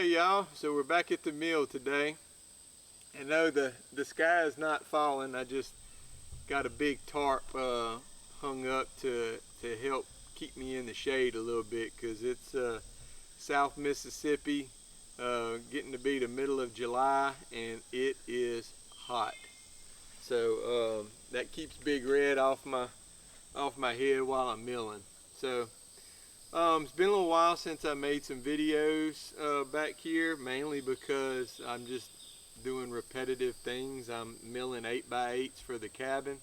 Hey y'all, so we're back at the mill today. And no, the sky is not falling. I just got a big tarp hung up to help keep me in the shade a little bit, because it's South Mississippi, getting to be the middle of July, and it is hot. So that keeps Big Red off my head while I'm milling. So it's been a little while since I made some videos back here, mainly because I'm just doing repetitive things. I'm milling 8x8s for the cabin.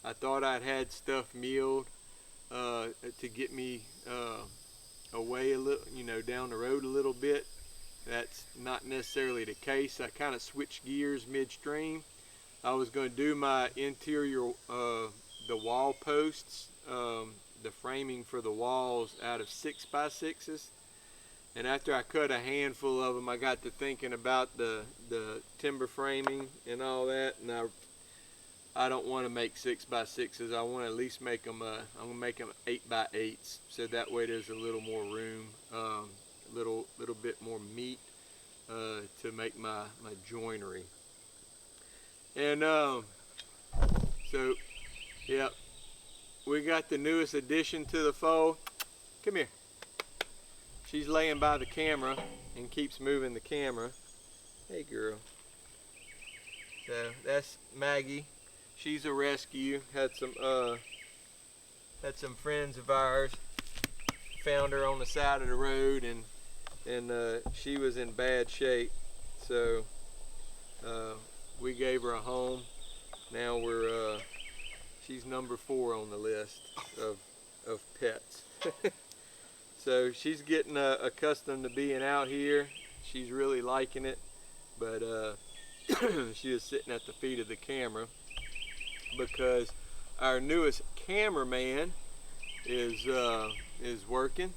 I thought I'd had stuff milled to get me away a little, down the road a little bit. That's not necessarily the case. I kind of switched gears midstream. I was going to do my interior, the wall posts, the framing for the walls out of 6x6s, and after I cut a handful of them, I got to thinking about the timber framing and all that, and I don't want to make 6x6s. I want to at least make them I'm gonna make them 8x8s, so that way there's a little more room, little bit more meat to make my joinery. And so yeah, we got the newest addition to the fold. Come here. She's laying by the camera and keeps moving the camera. Hey girl. So that's Maggie. She's a rescue. Had some friends of ours found her on the side of the road, and she was in bad shape. So we gave her a home. Now she's number 4 on the list of pets. So she's getting accustomed to being out here. She's really liking it, but she is sitting at the feet of the camera because our newest cameraman is working.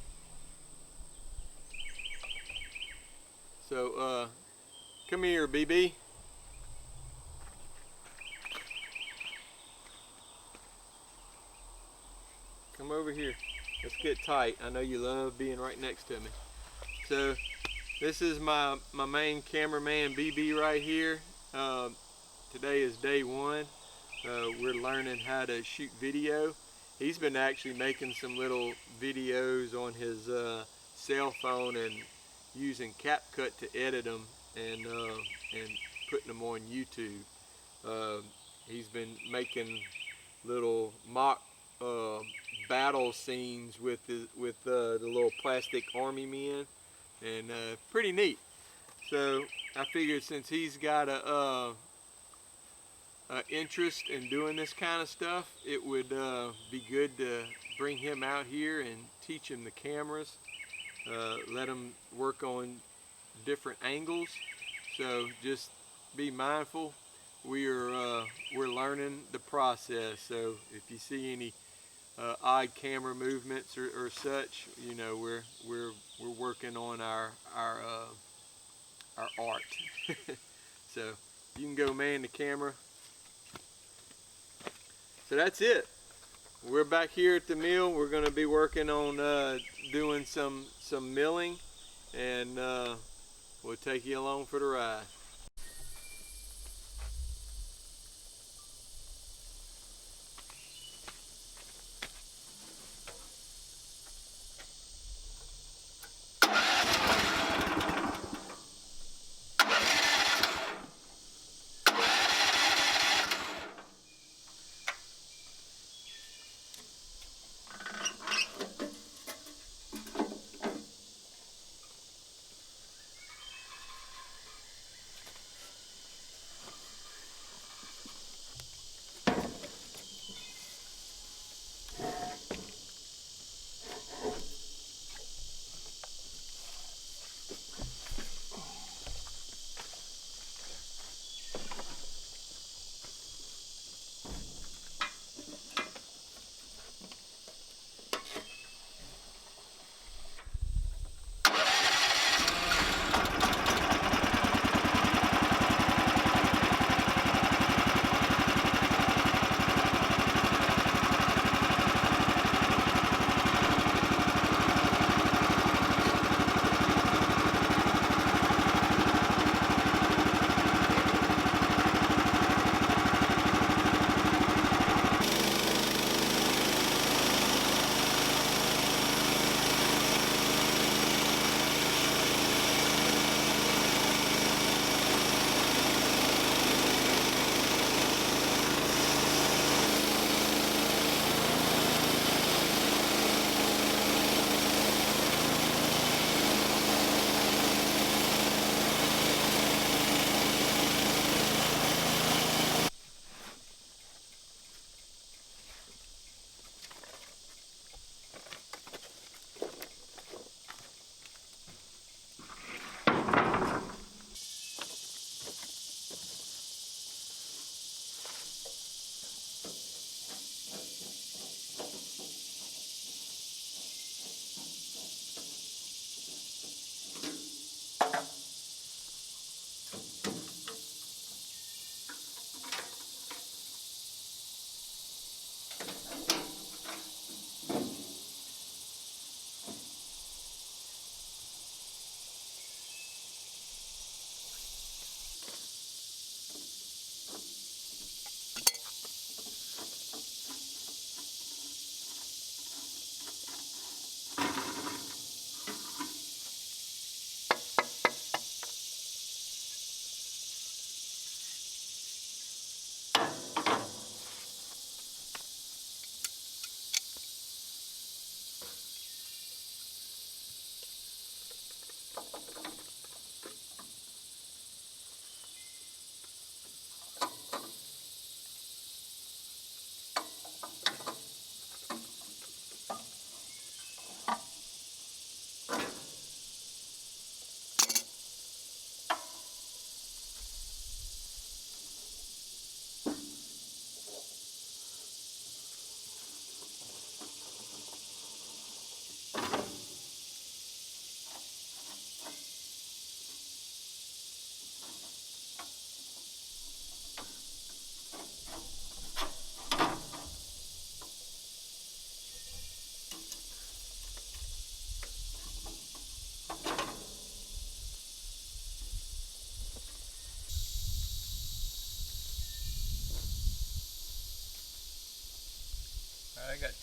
So come here, BB. Come over here. Let's get tight. I know you love being right next to me. So this is my main cameraman, BB, right here. Today is day 1. We're learning how to shoot video. He's been actually making some little videos on his cell phone and using CapCut to edit them and putting them on YouTube. He's been making little mock battle scenes with the little plastic army men, and pretty neat. So I figured, since he's got a interest in doing this kind of stuff, it would be good to bring him out here and teach him the cameras, let him work on different angles. So just be mindful. We're learning the process. So if you see any odd camera movements or such, we're working on our art. So you can go man the camera. So that's it. We're back here at the mill. We're going to be working on doing some milling, and we'll take you along for the ride.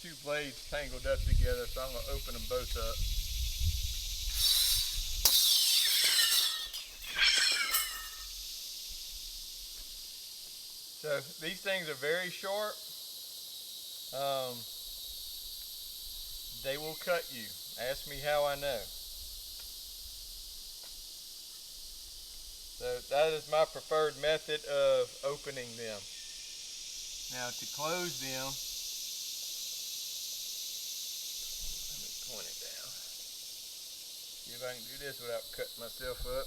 two blades tangled up together, so I'm going to open them both up. So these things are very sharp. They will cut you. Ask me how I know. So that is my preferred method of opening them. Now to close them, let me point it down. See if I can do this without cutting myself up.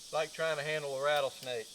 It's like trying to handle a rattlesnake.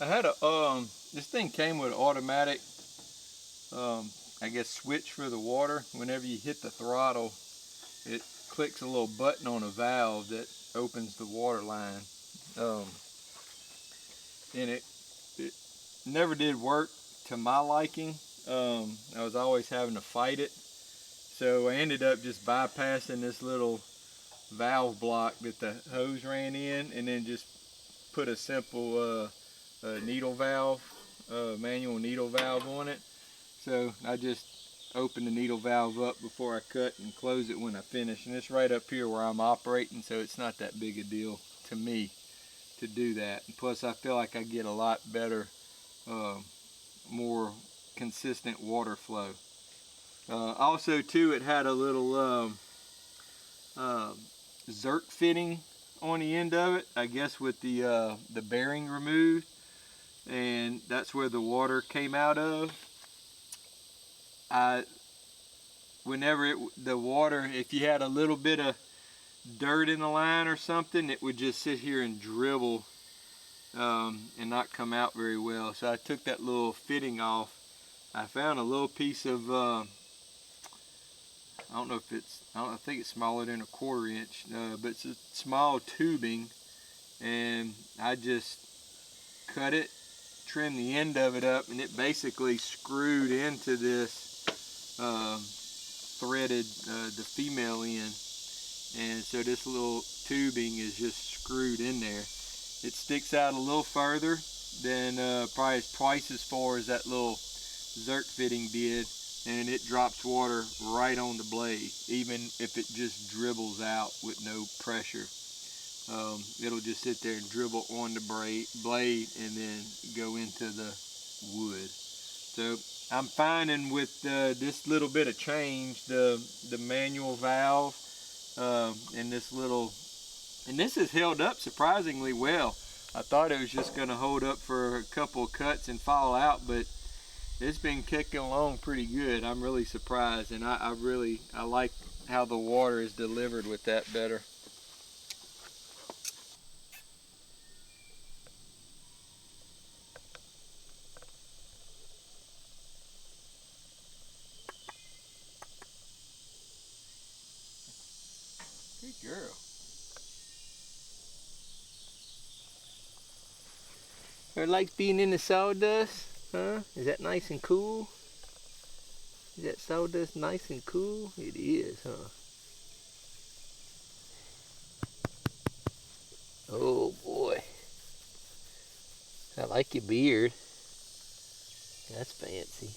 I had a this thing came with an automatic I guess switch for the water. Whenever you hit the throttle, it clicks a little button on a valve that opens the water line. And it never did work to my liking. I was always having to fight it. So I ended up just bypassing this little valve block that the hose ran in, and then just put a simple needle valve, manual needle valve on it. So I just open the needle valve up before I cut and close it when I finish. And it's right up here where I'm operating, so it's not that big a deal to me to do that. And plus I feel like I get a lot better, more consistent water flow. Also too, it had a little Zerk fitting on the end of it, I guess with the bearing removed, and that's where the water came out of. Whenever the water, if you had a little bit of dirt in the line or something, it would just sit here and dribble and not come out very well. So I took that little fitting off. I found a little piece of I don't know if it's, I think it's smaller than a 1/4 inch, but it's a small tubing, and I just cut it, trimmed the end of it up, and it basically screwed into this threaded the female end, and so this little tubing is just screwed in there. It sticks out a little further than probably twice as far as that little Zerk fitting did, and it drops water right on the blade, even if it just dribbles out with no pressure. It'll just sit there and dribble on the blade and then go into the wood. So I'm finding with this little bit of change, the manual valve and this has held up surprisingly well. I thought it was just going to hold up for a couple of cuts and fall out, but it's been kicking along pretty good. I'm really surprised, and I like how the water is delivered with that better. Good girl. Or like being in the sawdust, huh? Is that nice and cool? Is that sawdust nice and cool? It is, huh? Oh boy. I like your beard. That's fancy.